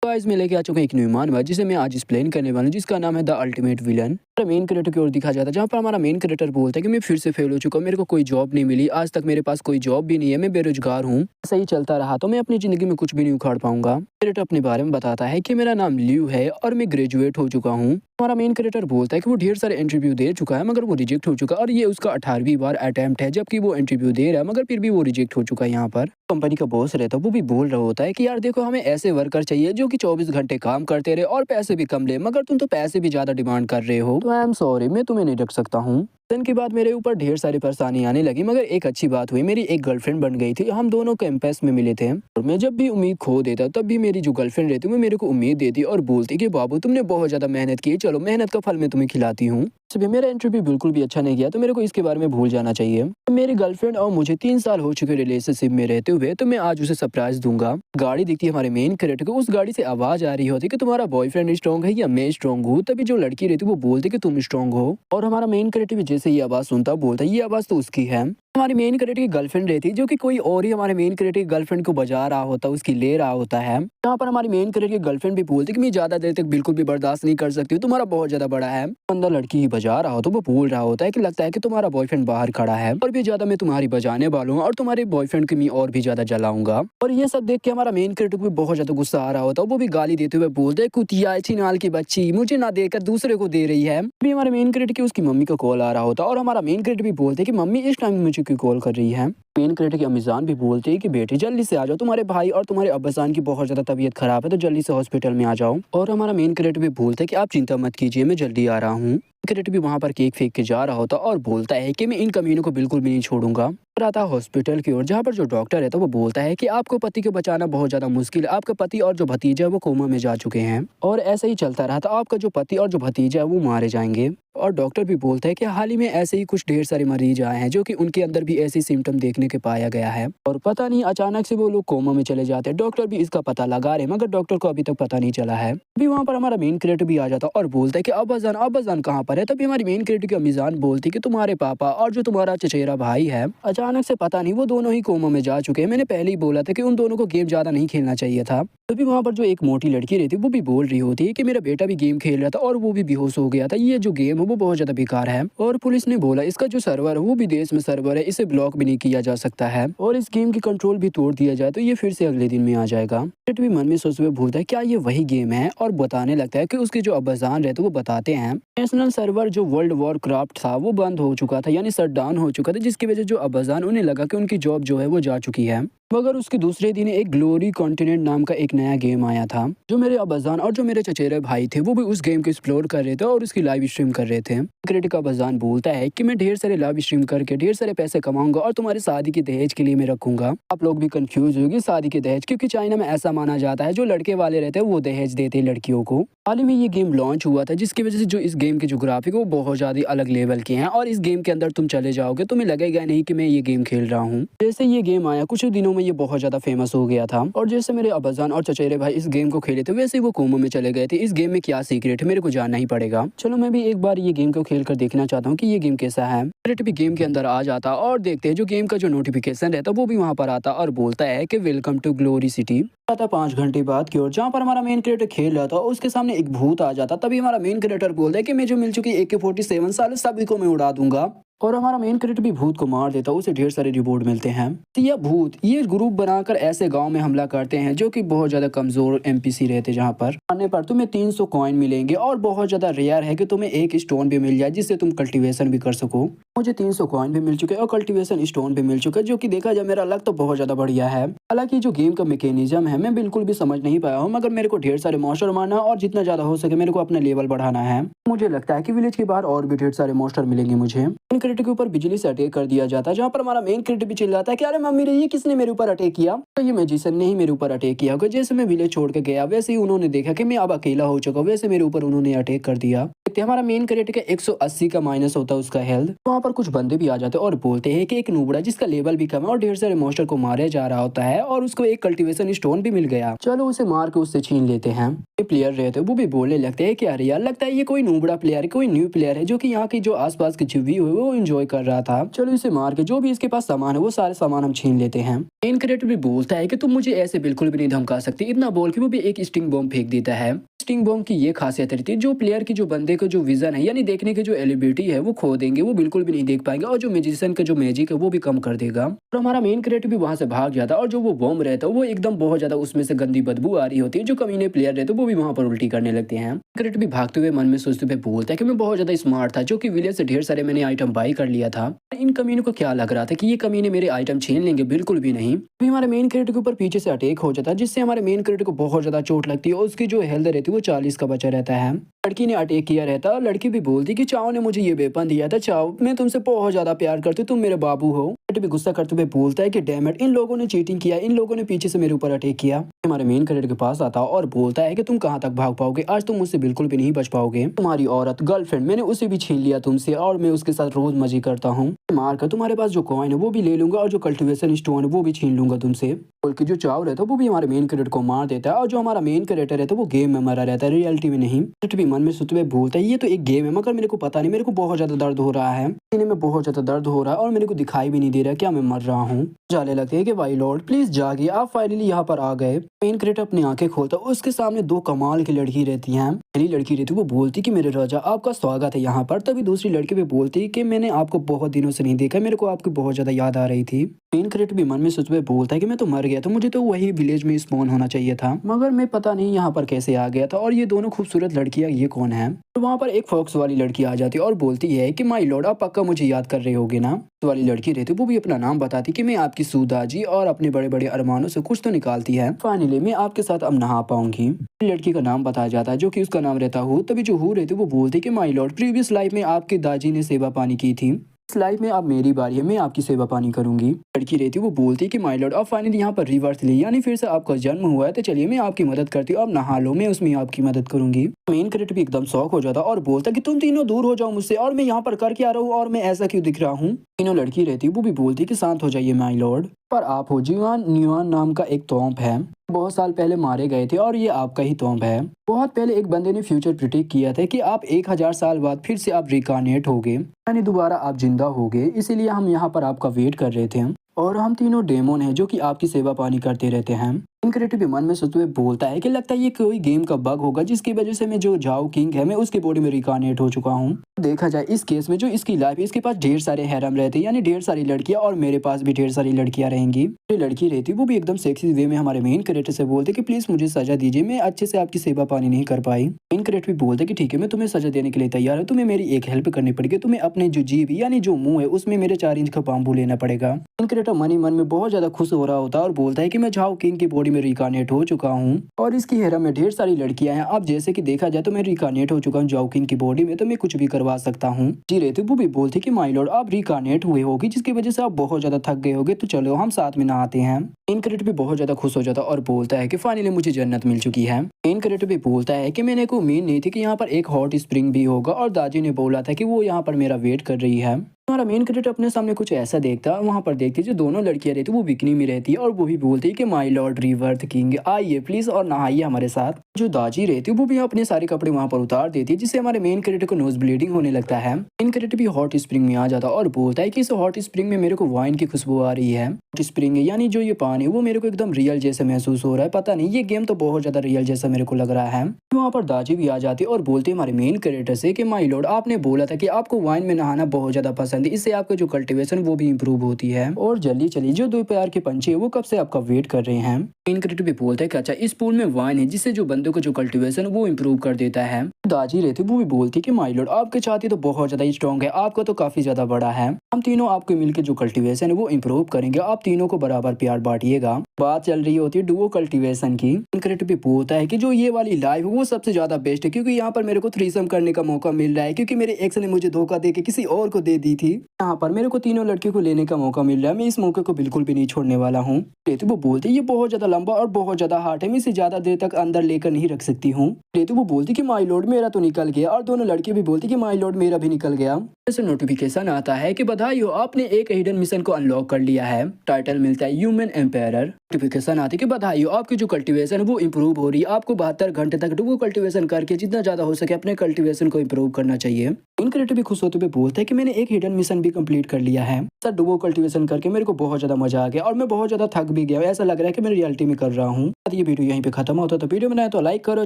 Guys मैं लेके आ चुका हूं एक न्यू मानवा जिसे मैं आज एक्सप्लेन करने वाला हूं, जिसका नाम है the ultimate villain. Main character की ओर दिखा जाता है, जहां पर हमारा मेन कैरेक्टर बोलता है कि मैं फिर से फेल हो चुका हूं, मेरे को कोई जॉब नहीं मिली, आज तक मेरे पास कोई जॉब भी नहीं है, मैं बेरोजगार हूं। ऐसा ही चलता रहा तो मैं अपनी जिंदगी में कुछ भी नहीं उखाड़ पाऊंगा। कैरेक्टर अपने बारे में बताता है कि मेरा नाम ल्यू है और मैं ग्रेजुएट हो चुका हूँ। हमारा मेन कैरेक्टर बोलता है कि वो ढेर सारे इंटरव्यू दे चुका है मगर वो रिजेक्ट हो चुका है और ये उसका 18वीं बार अटेम्प्ट है, जबकि वो इंटरव्यू दे रहा है मगर फिर भी वो रिजेक्ट हो चुका है। यहाँ पर कंपनी का बॉस रहता है, वो भी बोल रहा होता है कि यार देखो, हमें ऐसे वर्कर चाहिए जो कि 24 घंटे काम करते रहे और पैसे भी कम ले, मगर तुम तो पैसे भी ज्यादा डिमांड कर रहे हो, तो आई एम सॉरी, मैं तुम्हें नहीं रख सकता हूँ। दिन के बाद मेरे ऊपर ढेर सारी परेशानी आने लगी, मगर एक अच्छी बात हुई, मेरी एक गर्लफ्रेंड बन गई थी। हम दोनों कैंपस में मिले थे और मैं जब भी उम्मीद खो देता तब भी मेरी जो गर्लफ्रेंड रहती वो मेरे को उम्मीद देती और बोलती कि बाबू तुमने बहुत ज्यादा मेहनत की, चलो मेहनत का फल मैं तुम्हें खिलाती हूँ। सुबह मेरा इंटरव्यू बिल्कुल भी अच्छा नहीं गया तो मेरे को इसके बारे में भूल जाना चाहिए। मेरी गर्लफ्रेंड और मुझे 3 साल हो चुके रिलेशनशिप में रहते हुए, तो मैं आज उसे सरप्राइज दूंगा। गाड़ी दिखती है हमारे मेन कैरेक्टर को, उस गाड़ी से आवाज आ रही होती कि तुम्हारा बॉयफ्रेंड स्ट्रॉन्ग है या मैं स्ट्रॉन्ग हूँ। तभी जो लड़की रहती वो बोलती कि तुम स्ट्रॉन्ग हो और हमारा मेन कैरेक्टर भी जैसे ये आवाज सुनता बोलता है ये आवाज तो उसकी है। हमारी मेन कैरेक्टर की गर्लफ्रेंड रहती है जो कि कोई और ही हमारे मेन कैरेक्टर की गर्लफ्रेंड को बजा रहा होता है, उसकी ले रहा होता है। यहाँ पर हमारी मेन कैरेक्टर की गर्लफ्रेंड भी बोलती है कि मैं ज्यादा देर तक बिल्कुल भी बर्दाश्त नहीं कर सकती, तुम्हारा बहुत ज्यादा बड़ा है। अंदर लड़की ही बजा रहा हो तो वो बोल रहा होता है कि लगता है कि तुम्हारा बॉयफ्रेंड बाहर खड़ा है और भी ज्यादा मैं तुम्हारी बजाने वाला हूँ और तुम्हारे बॉयफ्रेंड की मैं और भी ज्यादा जलाऊंगा। और ये सब देख के हमारा मेन कैरेक्टर को भी बहुत ज्यादा गुस्सा आ रहा होता है, वो भी गाली देते हुए बोलते है कुतिया छिनाल की बच्ची, मुझे ना देकर दूसरे को दे रही है। अभी हमारे मेन कैरेक्टर की उसकी मम्मी का कॉल आ रहा होता है और हमारा मेन कैरेक्टर भी बोलते है कि मम्मी इस टाइम मुझे क्यों कॉल कर रही है। मेन कैरेक्टर की अम्मीजान भी बोलते हैं कि बेटी जल्दी से आ जाओ, तुम्हारे भाई और तुम्हारे अब्बाजान की बहुत ज्यादा तबीयत खराब है, तो जल्दी से हॉस्पिटल में आ जाओ। और हमारा मेन कैरेक्टर भी बोलता है कि आप चिंता मत कीजिए, मैं जल्दी आ रहा हूँ। कैरेक्टर भी वहाँ पर केक फेंक के जा रहा होता और बोलता है कि मैं इन कमीनों को बिल्कुल भी नहीं छोड़ूंगा। और आता हॉस्पिटल की ओर, जहाँ पर जो डॉक्टर है तो वो बोलता है कि आपको पति को बचाना बहुत ज्यादा मुश्किल है, आपका पति और जो भतीजा है वो कोमा में जा चुके हैं और ऐसा ही चलता रहा तो आपका जो पति और जो भतीजा है वो मारे जाएंगे। और डॉक्टर भी बोलता है कि हाल ही में ऐसे ही कुछ ढेर सारे मरीज आए हैं जो कि उनके अंदर भी ऐसे सिम्टम देखने के पाया गया है और पता नहीं अचानक से वो लोग कोमा में चले जाते हैं। डॉक्टर भी इसका पता लगा रहे मगर डॉक्टर को अभी तक पता नहीं चला है। अभी वहाँ पर हमारा मेन कैरेक्टर भी आ जाता और बोलता है कि अब्बाजान कहाँ पर है। तभी हमारी मेन कैरेक्टर की अम्मीजान बोलती कि तुम्हारे पापा और जो तुम्हारा चचेरा भाई है अचानक से पता नहीं वो दोनों ही कोमा में जा चुके हैं। मैंने पहले ही बोला था कि उन दोनों को गेम ज्यादा नहीं खेलना चाहिए था। तभी वहाँ पर जो एक मोटी लड़की रहती है वो भी बोल रही होती है कि मेरा बेटा भी गेम खेल रहा था और वो भी बेहोश हो गया था, ये जो गेम है वो बहुत ज्यादा बेकार है। और पुलिस ने बोला इसका जो सर्वर है वो भी देश में सर्वर है, इसे ब्लॉक भी नहीं किया जा सकता है और इस गेम की कंट्रोल भी तोड़ दिया जाए तो ये फिर से अगले दिन में आ जाएगा। भी मन में सोचते हुए भूलता है क्या ये वही गेम है और बताने लगता है कि उसके जो अब्बाजान रहते वो बताते हैं नेशनल सर्वर जो वर्ल्ड वॉर क्राफ्ट था वो बंद हो चुका था, यानी शट डाउन हो चुका था, जिसकी वजह जो अब्बाजान उन्हें लगा कि उनकी जॉब जो है वो जा चुकी है। मगर उसके दूसरे दिन एक ग्लोरी कॉन्टिनेंट नाम का एक नया गेम आया था। जो मेरे अब्बाजान और जो मेरे चचेरे भाई थे वो भी उस गेम को एक्सप्लोर कर रहे थे और उसकी लाइव स्ट्रीम कर रहे थे। क्रिटिक अब्बाजान बोलता है कि मैं ढेर सारे लाइव स्ट्रीम करके ढेर सारे पैसे कमाऊंगा और तुम्हारी शादी के दहेज के लिए मैं रखूंगा। आप लोग भी कंफ्यूज होगी शादी के दहेज, क्योंकि चाइना में ऐसा माना जाता है जो लड़के वाले रहते हैं वो दहेज देते हैं लड़कियों को। हाल ही में ये गेम लॉन्च हुआ था जिसकी वजह से जो इस गेम के जो ग्राफिक वो बहुत ज्यादा अलग लेवल के हैं और इस गेम के अंदर तुम चले जाओगे तुम्हें लगेगा नहीं कि मैं ये गेम खेल रहा हूँ। जैसे ये गेम आया कुछ दिनों में ये बहुत ज्यादा फेमस हो गया था और जैसे मेरे अब्बाजान और चचेरे भाई इस गेम को खेले थे वैसे ही वो कोमा में चले गए थे। इस गेम में क्या सीक्रेट है मेरे को जानना ही पड़ेगा। चलो मैं भी एक बार ये गेम को खेल कर देखना चाहता हूँ कि ये गेम कैसा है। क्रिएट भी गेम के अंदर आ जाता और देखते हैं जो गेम का जो नोटिफिकेशन रहता वो भी वहाँ पर आता और बोलता है कि वेलकम टू ग्लोरी सिटी। आता 5 घंटे बाद की ओर, जहाँ पर हमारा मेन क्रिएटर खेल रहा था उसके सामने एक भूत आ जाता। तभी हमारा मेन क्रिएटर बोलता है कि मैं जो मिल चुकी AK-47 साल सभी को मैं उड़ा दूंगा और हमारा मेन कैरेक्टर भी भूत को मार देता है, उसे ढेर सारे रिवॉर्ड मिलते हैं। तो यह भूत ये ग्रुप बनाकर ऐसे गांव में हमला करते हैं जो कि बहुत ज्यादा कमजोर NPC रहते, जहां पर आने पर तुम्हें 300 कॉइन मिलेंगे और बहुत ज्यादा रेयर है कि तुम्हें एक स्टोन भी मिल जाए जिससे तुम कल्टीवेशन भी कर सको। मुझे 300 कॉइन भी मिल चुके हैं और कल्टीवेशन स्टोन भी मिल चुका है, जो कि देखा जाए मेरा लक तो बहुत ज्यादा बढ़िया है। हालांकि जो गेम का मैकेनिज्म है मैं बिल्कुल भी समझ नहीं पाया हूँ, मगर मेरे को ढेर सारे मॉन्स्टर मारना और जितना ज्यादा हो सके मेरे को अपना लेवल बढ़ाना है। मुझे लगता है कि विलेज के बाहर और भी ढेर सारे मॉन्स्टर मिलेंगे मुझे। क्रिएटर के ऊपर बिजली से अटैक कर दिया जाता है, जहाँ पर हमारा मेन क्रिएटर भी चिल्लाता है कि अरे मम्मी रे ये किसने मेरे ऊपर अटैक किया। तो ये मैजिशियन ने ही मेरे ऊपर अटैक किया होगा। जैसे मैं विलेज छोड़ के गया वैसे ही उन्होंने देखा कि मैं अब अकेला हो चुका, वैसे मेरे ऊपर उन्होंने अटैक कर दिया। हमारा मेन कैरेक्टर का 180 का माइनस होता है उसका हेल्थ। वहाँ पर कुछ बंदे भी आ जाते हैं और बोलते हैं कि एक नूबड़ा जिसका लेवल भी कम है और ढेर सारे मॉन्स्टर को मारे जा रहा होता है और उसको एक कल्टीवेशन स्टोन भी मिल गया, चलो उसे मार के उससे छीन लेते हैं। प्लेयर रहते हैं वो भी बोलने लगते हैं कि अरे यार लगता है ये कोई नूबड़ा प्लेयर है, कोई न्यू प्लेयर है जो कि यहाँ की जो आसपास की जो व्यू है वो एंजॉय कर रहा था। चलो इसे मार के जो भी इसके पास सामान है वो सारे सामान हम छीन लेते हैं। मेन कैरेक्टर भी बोलता है कि तुम मुझे ऐसे बिल्कुल भी नहीं धमका सकती। इतना बोल के वो भी एक स्टिंग बॉम्ब फेंक देता है। स्टिंग बॉम्ब की ये खासियत रहती है जो प्लेयर की जो बंदे का जो विजन है यानी देखने की जो एलिबिलिटी है वो खो देंगे, वो बिल्कुल भी नहीं देख पाएंगे और जो म्यूजिशियन का जो मैजिक है वो भी कम कर देगा। और हमारा मेन कैरेक्टर भी वहां से भाग जाता है और जो वो बॉम्ब रहता है वो एकदम बहुत ज्यादा उसमें से गंदी बदबू आ रही होती है। जो कमीने प्लेयर रहते हैं वो भी वहां पर उल्टी करने लगते हैं। कैरेक्टर भी भागते हुए मन में सोचते हुए बोलता है कि मैं बहुत ज्यादा स्मार्ट था, जो कि विलेज से ढेर सारे मैंने आइटम बाई कर लिया था। इन कमीनों को क्या लग रहा था कि ये कमीने मेरे आइटम छीन लेंगे, बिल्कुल भी नहीं। अभी हमारे मेन कैरेक्टर के ऊपर पीछे से अटैक हो जाता है जिससे हमारे मेन कैरेक्टर को बहुत ज्यादा चोट लगती है और उसकी जो हेल्थ रहती है वो 40 का बचा रहता है। लड़की ने अटैक किया रहता है और लड़की भी बोलती कि चाओ ने मुझे ये वेपन दिया था, चाओ मैं तुमसे बहुत ज्यादा प्यार करती हूँ, तुम मेरे बाबू हो। भी गुस्सा करते हुए बोलता है कि डैम इट, इन लोगों ने चीटिंग किया, इन लोगों ने पीछे से मेरे ऊपर अटैक किया। हमारे मेन कैरेक्टर के पास आता है और बोलता है कि तुम कहां तक भाग पाओगे, आज तुम मुझसे बिल्कुल भी नहीं बच पाओगे। तुम्हारी औरत गर्लफ्रेंड मैंने उसे भी छीन लिया तुमसे और मैं उसके साथ रोज मजे करता हूँ। मारकर तुम्हारे पास जो कॉइन है वो भी ले लूंगा और जो कल्टिवेशन स्टोन है वो भी छीन लूंगा तुमसे। बोल के जो चाव रहता है वो भी हमारे मेन कैरेक्टर को मार देता है और जो हमारा मेन कैरेक्टर रहता है वो गेम में मरा रहता है, रियलिटी में नहीं। भी मन में सोचते हुए बोलता है ये तो एक गेम है मगर मेरे को पता नहीं, मेरे को बहुत ज्यादा दर्द हो रहा है, सीने में बहुत ज्यादा दर्द हो रहा है और मेरे को दिखाई भी नहीं दे रहा क्या मैं मर रहा हूँ। जाने लगते हैं कि भाई लॉर्ड प्लीज जागिए, आप फाइनली यहाँ पर आ गए। मेन कैरेक्टर अपनी आंखें खोलता है, उसके सामने दो कमाल की लड़की रहती हैं। पहली लड़की रहती है वो बोलती कि मेरे राजा आपका स्वागत है यहाँ पर। तभी दूसरी लड़की भी बोलती कि मैंने आपको बहुत दिनों से नहीं देखा, मेरे को आपकी बहुत ज्यादा याद आ रही थी। मेन कैरेक्टर भी मन में सोचते हुए बोलता है कि मैं तो मर गया, तो मुझे तो वही विलेज में स्पॉन होना चाहिए था, मगर मैं पता नहीं यहाँ पर कैसे आ गया था। और ये दोनों खूबसूरत लड़कियां ये कौन है। तो वहाँ पर एक फॉक्स वाली लड़की आ जाती है और बोलती है कि माई लॉर्ड आप पक्का मुझे याद कर रहे होगे ना। तो वाली लड़की रहती है वो भी अपना नाम बताती कि मैं आपकी सूदाजी और अपने बड़े बड़े अरमानों से कुछ तो निकालती है, फाइनली मैं आपके साथ अब नहा पाऊंगी। लड़की का नाम बताया जाता है जो कि उसका नाम रहता हूँ। तभी जो हूँ रहती है वो बोलती कि माई लॉर्ड प्रीवियस लाइफ में आपके दादी ने सेवा पानी की थी, इस लाइफ में अब मेरी बारी है, मैं आपकी सेवा पानी करूंगी। लड़की रहती वो बोलती कि माय लॉर्ड अब फाइनली यहाँ पर रिवर्स ली यानी फिर से आपका जन्म हुआ है, तो चलिए मैं आपकी मदद करती हूँ, अब नहा लो, मैं उसमें आपकी मदद करूंगी। मेन कैरेक्टर भी एकदम शौक हो जाता और बोलता कि तुम तीनों दूर हो जाओ मुझसे, और मैं यहाँ पर कर क्या रहा हूँ और मैं ऐसा क्यों दिख रहा हूँ। तीनों लड़की रहती वो भी बोलती कि शांत हो जाइए माय लॉर्ड, पर आप हो जीवान न्यूआन नाम का एक तोंप है, बहुत साल पहले मारे गए थे और ये आपका ही तोंप है। बहुत पहले एक बंदे ने फ्यूचर प्रिडिक्ट किया था कि आप 1000 साल बाद फिर से आप रिकार्नेट होगे यानी दोबारा आप जिंदा होगे, इसीलिए हम यहाँ पर आपका वेट कर रहे थे और हम तीनों डेमोन हैं जो कि आपकी सेवा पानी करते रहते हैं। इनक्रेडिट भी मन में सोचते हुए बोलता है कि लगता है ये कोई गेम का बग होगा जिसकी वजह से मैं जो जाओ किंग है मैं उसके बॉडी में रिकार्नेट हो चुका हूँ। देखा जाए इस केस में जो इसकी लाइफ है इसके पास ढेर सारे हैरम रहते हैं यानी ढेर सारी लड़कियां और मेरे पास भी ढेर सारी लड़कियां रहेंगी। जो लड़की रहती वो भी एकदम सेक्सी वे में हमारे मेन कैरेक्टर से बोलते कि प्लीज मुझे सजा दीजिए, मैं अच्छे से आपकी सेवा पानी नहीं कर पाई। मेन कैरेक्टर भी बोलते कि ठीक है मैं तुम्हें सजा देने के लिए तैयार हूँ, तुम्हें मेरी एक हेल्प करनी पड़ेगी, तुम्हें अपने जो जीभ यानी जो मुंह है उसमें मेरे 4 इंच का बाम्बू लेना पड़ेगा। मेन कैरेक्टर मन ही मन में बहुत ज्यादा खुश हो रहा होता है और बोलता है कि मैं जाओ किंग की बॉडी में रिकार्नेट हो चुका हूँ और इसकी हेरम में ढेर सारी लड़कियां हैं। अब जैसे कि देखा जाए तो मैं रिकार्नेट हो चुका हूँ जाओ किंग की बॉडी में, तो मैं कुछ भी करवा सकता हूँ। जी रहते वो भी बोलते कि माय लॉर्ड आप रिकार्नेट हुए होगी जिसकी वजह से आप बहुत ज्यादा थक गए होगे, तो चलो हम साथ में नहाते हैं। मेन कैरेक्टर भी बहुत ज्यादा खुश हो जाता और बोलता है कि फाइनली मुझे जन्नत मिल चुकी है। मेन कैरेक्टर भी बोलता है कि मैंने को उम्मीद नहीं थी कि यहाँ पर एक हॉट स्प्रिंग भी होगा और दादी ने बोला था कि वो यहाँ पर मेरा वेट कर रही है। हमारा मेन कैरेक्टर अपने सामने कुछ ऐसा देखता है, वहाँ पर देखती जो दोनों लड़कियां रहती वो बिकनी में रहती है और वो भी बोलती है कि माय लॉर्ड रिवर्थ किंग आइए प्लीज और नहाइए हमारे साथ। जो दाजी रहती है वो भी अपने सारे कपड़े वहाँ पर उतार देती है जिससे हमारे मेन कैरेक्टर को नोज ब्लीडिंग होने लगता है। मेन कैरेक्टर भी हॉट स्प्रिंग में आ जाता और बोलता है कि इस हॉट स्प्रिंग में मेरे को वाइन की खुशबू आ रही है। हॉट स्प्रिंग यानी जो ये पानी वो मेरे को एकदम रियल जैसा महसूस हो रहा है, पता नहीं ये गेम तो बहुत ज्यादा रियल जैसा मेरे को लग रहा है। वहाँ पर दाजी भी आ जाती और बोलती हमारे मेन कैरेक्टर से कि माय लॉर्ड आपने बोला था कि आपको वाइन में नहाना बहुत ज्यादा पसंद है, इससे आपका जो कल्टीवेशन वो भी इम्प्रूव होती है और जल्दी चलिए जो 2 प्यार के पंछी है वो कब से आपका वेट कर रहे हैं। मेन कैरेक्टर भी बोलता है कि अच्छा इस पूल में वाइन है जिससे जो बंदों का जो कल्टीवेशन वो इम्प्रूव कर देता है। दाजी रहती वो भी बोलती कि माय लॉर्ड आपके छाती तो बहुत ज्यादा स्ट्रॉन्ग है, आपका तो काफी ज्यादा बड़ा है, हम तीनों आपको मिलकर जो कल्टीवेशन है वो इम्प्रूव करेंगे, आप तीनों को बराबर प्यार बांटिएगा। बात चल रही होती है डुओ कल्टीवेशन की। मेन कैरेक्टर भी बोलता है कि जो ये वाली लाइफ वो सबसे ज्यादा बेस्ट है क्योंकि यहाँ पर मेरे को थ्रीसम करने का मौका मिल रहा है क्योंकि मेरे एक्स ने मुझे धोखा दे के किसी और को दे दी थी, यहाँ पर मेरे को तीनों लड़कियों को लेने का मौका मिल रहा है, मैं इस मौके को बिल्कुल भी नहीं छोड़ने वाला हूँ। रेतु वो बोलती ये बहुत ज्यादा लंबा और बहुत ज्यादा हार्ड है, मैं इसे ज्यादा देर तक अंदर लेकर नहीं रख सकती हूँ। रेतु वो बोलती कि माय लॉर्ड मेरा तो निकल गया और दोनों लड़की भी बोलती कि माय लॉर्ड मेरा भी निकल गया। ऐसे नोटिफिकेशन आता है कि बधाई हो आपने एक हिडन मिशन को अनलॉक कर लिया है, टाइटल मिलता है ह्यूमन एम्पायर। नोटिफिकेशन आती है कि बधाई हो, आपकी जो कल्टीवेशन है वो इंप्रूव हो रही है। आपको 72 घंटे तक वो कल्टीवेशन करके जितना ज़्यादा हो सके अपने कल्टीवेशन को इंप्रूव करना चाहिए। मेन क्रिएटर भी खुश होते हुए बोलते हैं कि मैंने एक हिडन मिशन भी कंप्लीट कर लिया है। सर डुबो कल्टीवेशन करके मेरे को बहुत ज़्यादा मजा आ गया और मैं बहुत ज़्यादा थक भी गया। ऐसा लग रहा है कि मैं रियलिटी में कर रहा हूँ। ये वीडियो यहीं पे खत्म होता है, तो वीडियो बनाए तो लाइक करो,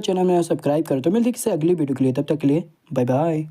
चैनल में सब्सक्राइब करो। तो मिलती है किसी अगली वीडियो के लिए, तब तक के लिए बाय बाय।